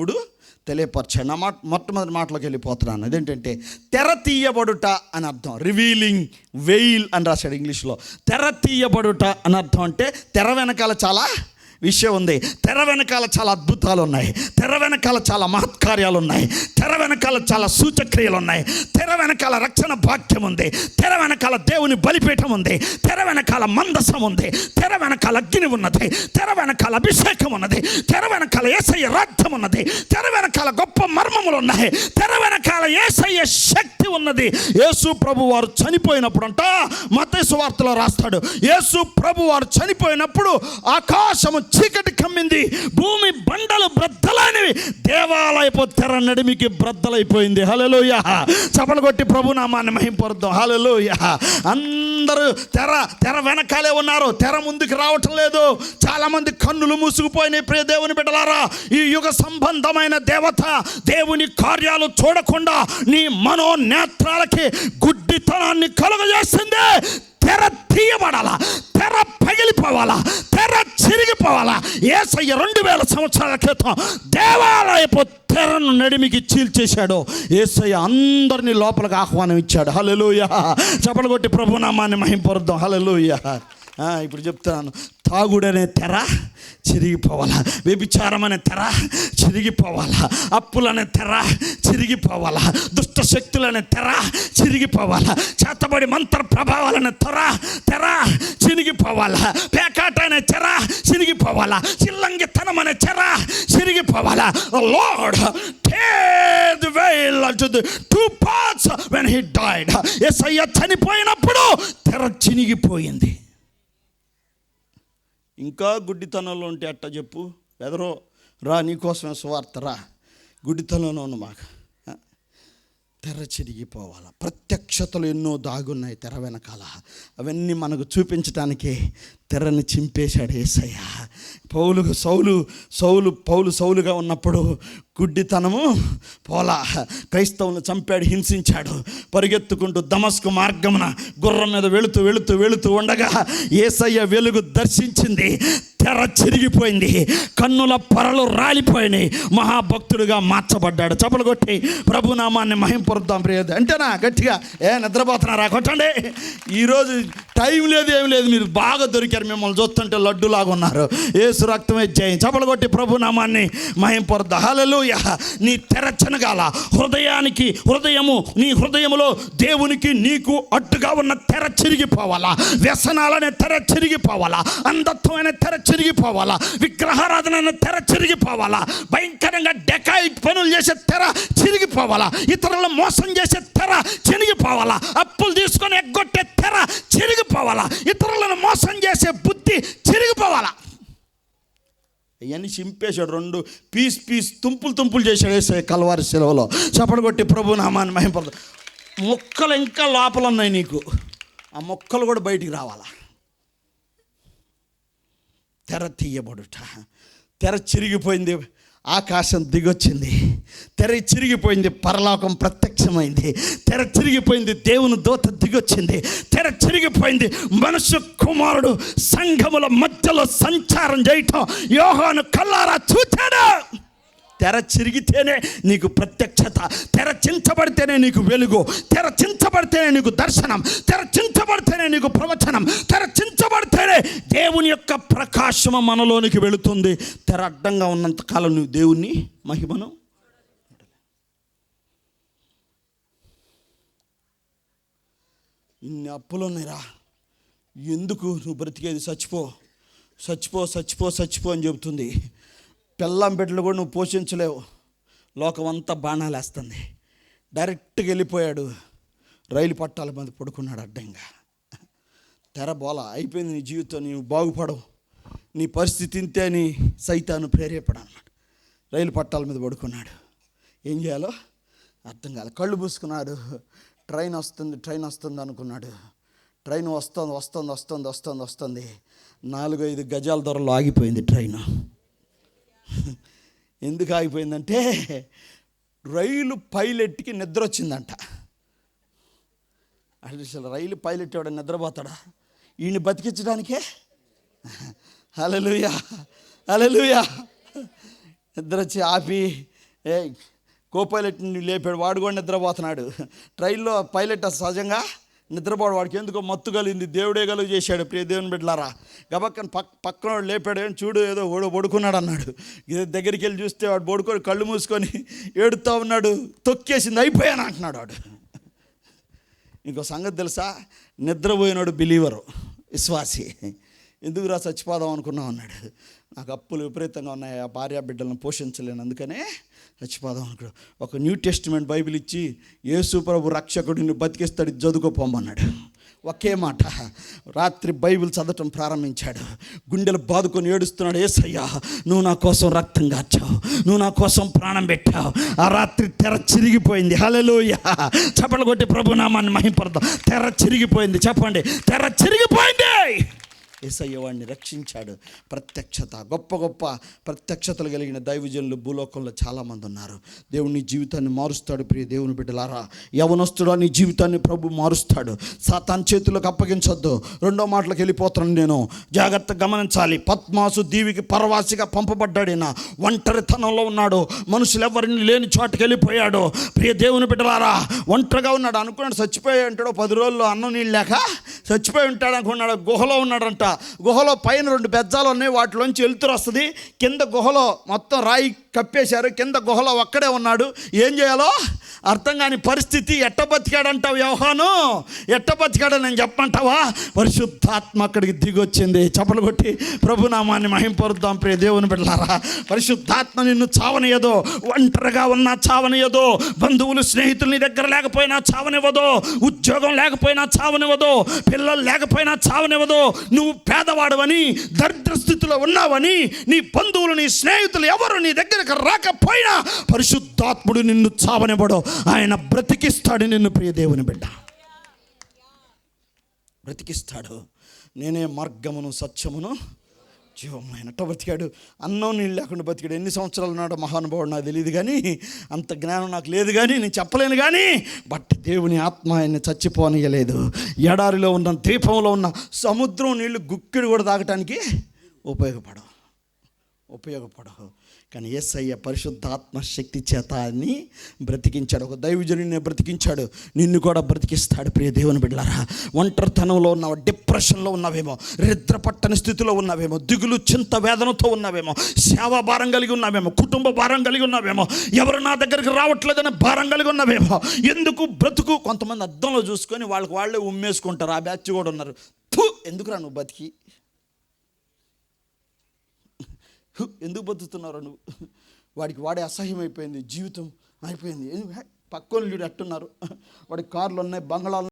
ఇప్పుడు తెలియపరచాను. నా మొట్టమొదటి మాటలోకి వెళ్ళిపోతున్నాను. అదేంటంటే తెర తీయబడుట అని అర్థం. రివీలింగ్ వెయిల్ అని రాశాడు ఇంగ్లీష్లో. తెర తీయబడుట అని అర్థం అంటే తెర వెనకాల చాలా విషయం ఉంది. తెర వెనకాల చాలా అద్భుతాలు ఉన్నాయి. తెర వెనకాల చాలా మహత్కార్యాలు ఉన్నాయి. తెర వెనకాల చాలా సూచక్రియలు ఉన్నాయి. తెర వెనకాల రక్షణ భాగ్యం ఉంది. తెర వెనకాల దేవుని బలిపీఠం ఉంది. తెర వెనకాల మందసం ఉంది. తెర వెనకాల అగ్ని ఉన్నది. తెర వెనకాల అభిషేకం ఉన్నది. తెర వెనకాల యేసయ్య రాజ్యం ఉన్నది. తెర వెనకాల గొప్ప మర్మములు ఉన్నాయి. తెర వెనకాల యేసయ్య శక్తి ఉన్నది. యేసు ప్రభు వారు చనిపోయినప్పుడు అంట మత్తయి సువార్తలో రాస్తాడు, యేసు ప్రభు వారు చనిపోయినప్పుడు ఆకాశము చీకటి కమ్మింది, భూమి బండలు బ్రద్దలైనవి, దేవాలయపు తెర నడిమికి బ్రద్దలైపోయింది. హల్లెలూయా. చప్పలు కొట్టి ప్రభు నామాన్ని మహింపరుద్దాం. హల్లెలూయా. అందరూ తెర వెనకాలే ఉన్నారు, తెర ముందుకు రావటం లేదు. చాలా మంది కన్నులు మూసుకుపోయినాయి. ప్రియ దేవుని బిడ్డలారా, ఈ యుగ సంబంధమైన దేవత దేవుని కార్యాలు చూడకుండా నీ మనోనేత్రాలకి గుడ్డితనాన్ని కలుగజేసింది. తెర తీయబడాలా, తెర పగిలిపోవాలా, తెర చిరిగిపోవాలా. యేసయ్య 2000 సంవత్సరాల క్రితం దేవాలయపు తెరను నడిమికి చీల్చేశాడు. యేసయ్య అందరినీ లోపలికి ఆహ్వానం ఇచ్చాడు. హల్లెలూయా. చప్పలు కొట్టి ప్రభు నామాన్ని మహింపరుద్దాం. హల్లెలూయా. ఇప్పుడు చెప్తున్నాను, తాగుడనే తెర చిరిగిపోవాలా, వ్యభిచారం అనే తెర చిరిగిపోవాలా, అప్పులనే తెర చిరిగిపోవాలా, దుష్ట శక్తులనే తెర చిరిగిపోవాలా, చేతబడి మంత్ర ప్రభావాలనే తెర చిరిగిపోవాలా, పేకాట అనే తెర చిరిగిపోవాలా, చిల్లంగితనం అనే తెర చిరిగిపోవాలా. Lord tear the veil unto the two parts when he died. యేసయ్య చనిపోయినప్పుడు తెర చినిగిపోయింది. ఇంకా గుడ్డితనంలో ఉంటే అట్ట చెప్పు, ఎదరో రా, నీకోసమే సువార్త రా. గుడ్డితనంలో ఉన్న మాకు తెర చిరిగిపోవాలి. ప్రత్యక్షతలు ఎన్నో దాగున్నాయి తెర వెనకాల. అవన్నీ మనకు చూపించడానికి తెరని చింపేశాడు యేసయ్య. పౌలు సౌలుగా ఉన్నప్పుడు గుడ్డితనము పోలా, క్రైస్తవులను చంపాడు, హింసించాడు. పరిగెత్తుకుంటూ దమస్కు మార్గమున గుర్రం మీద వెళుతూ ఉండగా యేసయ్య వెలుగు దర్శించింది. తెర చిరిగిపోయింది, కన్నుల పొరలు రాలిపోయినాయి, మహాభక్తుడిగా మార్చబడ్డాడు. చప్పలు కొట్టి ప్రభునామాన్ని మహింపరుద్దాం. ప్రియది అంటేనా గట్టిగా నిద్రపోతున్నారా? కొట్టండి. ఈరోజు టైం లేదు, ఏం లేదు, మీరు బాగా దొరికారు. మిమ్మల్ని చూస్తుంటే లడ్డులాగా ఉన్నారు. యేసు రక్తమే జయం. చప్పలు కొట్టి ప్రభునామాన్ని మహింపరుద్దాం. హల్లెలూయా. నీ తెర చెనగాల. నీ హృదయములో దేవునికి నీకు అడ్డుగా ఉన్న తెర చిరిగిపోవాలా. వ్యసనాలనే తెర చిరిగిపోవాలా. అంధత్వమైన తెర చిరిగిపోవాలా. విగ్రహారాధన తెర చిరిగిపోవాలా. భయంకరంగా డెకాయిట్ పనులు చేసే తెర చిరిగిపోవాలా. ఇతరులను మోసం చేసే తెర చిరిగిపోవాలా. అప్పులు తీసుకొని ఎగ్గొట్టే తెర చిరిగిపోవాలా. ఇతరులను మోసం చేసే బుద్ధి చిరిగిపోవాలా. ఇవన్నీ చింపేశాడు. 2 పీస్ తుంపులు చేశాడు యేసయ్య కల్వారి శిలువలో. చప్పలు కొట్టి ప్రభు నామాన్ని మహింపరుద్దాం. మొక్కలు ఇంకా లోపల ఉన్నాయి నీకు, ఆ మొక్కలు కూడా బయటికి రావాలా. తెర తీయబడుట. తెర చిరిగిపోయింది, ఆకాశం దిగొచ్చింది. తెర చిరిగిపోయింది, పరలోకం ప్రత్యక్షమైంది. తెర చిరిగిపోయింది, దేవుని దూత దిగొచ్చింది. తెర చిరిగిపోయింది, మనుష్య కుమారుడు సంఘముల మధ్యలో సంచారం చేయటం యోహాను కల్లారా చూచాడు. తెర చిరిగితేనే నీకు ప్రత్యక్షత, తెర చించబడితేనే నీకు వెలుగు, తెర చించబడితేనే నీకు దర్శనం, తెర చించబడితేనే నీకు ప్రవచనం, తెర చించబడితేనే దేవుని యొక్క ప్రకాశము మనలోనికి వెళుతుంది. తెర అడ్డంగా ఉన్నంతకాలం నువ్వు దేవుని మహిమను. ఇన్ని అప్పులు ఉన్నాయిరా, ఎందుకు నువ్వు బ్రతికేది? చచ్చిపో అని చెబుతుంది. పెళ్ళాం బిడ్డలు కూడా నువ్వు పోషించలేవు. లోకం అంతా బాణాలు వేస్తుంది. డైరెక్ట్గా వెళ్ళిపోయాడు, రైలు పట్టాల మీద పడుకున్నాడు అడ్డంగా. తెర బోల అయిపోయింది నీ జీవితం. నీవు బాగుపడవు, నీ పరిస్థితి ఇంతే అని సైతాను ప్రేరేపడు అన్నాడు. రైలు పట్టాల మీద పడుకున్నాడు. ఏం చేయాలో అర్థం కాలేదు. కళ్ళు మూసుకున్నాడు. ట్రైన్ వస్తుంది అనుకున్నాడు. ట్రైన్ వస్తుంది. 4-5 గజాల దూరంలో ఆగిపోయింది ట్రైను. ఎందుకు ఆగిపోయిందంటే రైలు పైలట్కి నిద్ర వచ్చిందంట. అసలు రైలు పైలట్ ఎవడ నిద్రపోతాడా? ఈయన్ని బతికించడానికే. హల్లెలూయా. నిద్ర వచ్చి ఆపి కో పైలట్ని లేపాడు, వాడు కూడా నిద్రపోతున్నాడు. ట్రైన్లో పైలట్ సహజంగా నిద్రపోడు, వాడికి ఎందుకో మత్తు కలిగింది. దేవుడే కలుగు చేశాడు. ప్రియ దేవుని బిడ్డలారా, గబక్కన పక్కన వాడు లేపాడు, చూడు ఏదో పడుకున్నాడు అన్నాడు. దగ్గరికి వెళ్ళి చూస్తే వాడు పడుకొని కళ్ళు మూసుకొని ఏడుతూ ఉన్నాడు. తొక్కేసింది, అయిపోయాను అంటున్నాడు వాడు. ఇంకో సంగతి తెలుసా, నిద్రపోయినాడు బిలీవరు, విశ్వాసి. ఎందుకురా చచ్చిపోదాం అనుకున్నాం అన్నాడు. నాకు అప్పులు విపరీతంగా ఉన్నాయి, ఆ భార్య బిడ్డలను పోషించలేను, అందుకనే చచ్చిపోదాం అనుకున్నాడు. ఒక న్యూ టెస్టిమెంట్ బైబిల్ ఇచ్చి, యేసు ప్రభు రక్షకుడు నిన్ను బతికిస్తాడు, చదువుకోపోమన్నాడు. ఒకే మాట. రాత్రి బైబిల్ చదవటం ప్రారంభించాడు. గుండెలు బాదుకొని ఏడుస్తున్నాడు, యేసయ్యా నువ్వు నా కోసం రక్తం కార్చావు, నువ్వు నా కోసం ప్రాణం పెట్టావు. ఆ రాత్రి తెర చిరిగిపోయింది. హల్లెలూయా, చప్పట్లు కొట్టి ప్రభు నామాన్ని మహింపడదాం. తెర చిరిగిపోయింది, చెప్పండి, తెర చిరిగిపోయింది. యేసయ్య వాడిని రక్షించాడు. ప్రత్యక్షత, గొప్ప గొప్ప ప్రత్యక్షతలు కలిగిన దైవజనులు భూలోకంలో చాలామంది ఉన్నారు. దేవుడు నీ జీవితాన్ని మారుస్తాడు. ప్రియ దేవుని బిడ్డలారా, యవనస్తుడు నీ జీవితాన్ని ప్రభు మారుస్తాడు. సాతాను చేతులకు అప్పగించొద్దు. రెండో మాటలకు వెళ్ళిపోతున్నాను నేను, జాగ్రత్త గమనించాలి. పద్మాసు దీవికి పరవాసిగా పంపబడ్డాడిన ఒంటరితనంలో ఉన్నాడు. మనుషులు ఎవరిని లేని చోటుకి వెళ్ళిపోయాడు. ప్రియ దేవుని బిడ్డలారా, ఒంటరిగా ఉన్నాడు. అనుకున్నాడు చచ్చిపోయి ఉంటాడు, 10 రోజుల్లో అన్నం నీళ్ళు లేక చచ్చిపోయి ఉంటాడు అనుకున్నాడు. గుహలో ఉన్నాడంట. గుహలో పైన 2 బెజ్జాలు ఉన్నాయి, వాటిలోంచి వెలుతురు వస్తుంది. కింద గుహలో మొత్తం రాయి కప్పేశారు. కింద గుహలో ఒక్కడే ఉన్నాడు. ఏం చేయాలో అర్థం కాని పరిస్థితి. ఎట్ట బతికాడంటావు యోహాను, ఎట్ట బతికాడని నేను చెప్పమంటావా? పరిశుద్ధాత్మ అక్కడికి దిగొచ్చింది. చప్పలు కొట్టి ప్రభునామాన్ని మహింపరుద్దాం. ప్రియ దేవుని బిడ్డలారా, పరిశుద్ధాత్మ నిన్ను చావనియదు. ఒంటరిగా ఉన్నా చావనియదు. బంధువులు స్నేహితులు నీ దగ్గర లేకపోయినా చావనివ్వదు. ఉద్యోగం లేకపోయినా చావనివ్వదు. పిల్లలు లేకపోయినా చావనివ్వదు. నువ్వు పేదవాడవని, దరిద్ర స్థితిలో ఉన్నావని, నీ బంధువులు నీ స్నేహితులు ఎవరు నీ దగ్గరకు రాకపోయినా పరిశుద్ధాత్ముడు నిన్ను చావనివ్వడు. ఆయన బ్రతికిస్తాడు నిన్ను. ప్రియ దేవుని బిడ్డ, బ్రతికిస్తాడు. నేనే మార్గమును సత్యమును జీవము. ఆయనట్ట బ్రతికాడు. అన్నం నీళ్ళు లేకుండా బ్రతికాడు. ఎన్ని సంవత్సరాలు ఉన్నాడో మహానుభావుడు నాకు తెలియదు, కానీ అంత జ్ఞానం నాకు లేదు, కానీ నేను చెప్పలేను. కానీ బట్ దేవుని ఆత్మ ఆయన్ని చచ్చిపోనియలేదు. ఎడారిలో ఉన్న ద్వీపంలో ఉన్న సముద్రం నీళ్లు గుక్కిడి కూడా తాగటానికి ఉపయోగపడవు. కానీ యేసయ్య పరిశుద్ధాత్మ శక్తి చేత అని బ్రతికించాడు. ఒక దైవజనుడిని బ్రతికించాడు, నిన్ను కూడా బ్రతికిస్తాడు. ప్రియ దేవుని బిడ్డలారా, ఒంటరితనంలో ఉన్నావు, డిప్రెషన్లో ఉన్నావేమో, నిద్ర పట్టని స్థితిలో ఉన్నావేమో, దిగులు చింత వేదనతో ఉన్నావేమో, సేవా భారం కలిగి ఉన్నావేమో, కుటుంబ భారం కలిగి ఉన్నావేమో, ఎవరు నా దగ్గరికి రావట్లేదని భారం కలిగి ఉన్నావేమో. ఎందుకు బ్రతుకు? కొంతమంది అద్దంలో చూసుకొని వాళ్ళకి వాళ్ళే ఉమ్మేసుకుంటారు. ఆ బ్యాచ్ కూడా ఉన్నారు. ఎందుకురా నువ్వు బతికి, ఎందుకు బతుకుతున్నావు నువ్వు? వాడికి వాడే అసహ్యం అయిపోయింది, జీవితం అయిపోయింది. పక్కన వీడు అట్టున్నారు, వాడి కార్లు ఉన్నాయి, బంగ్లాలు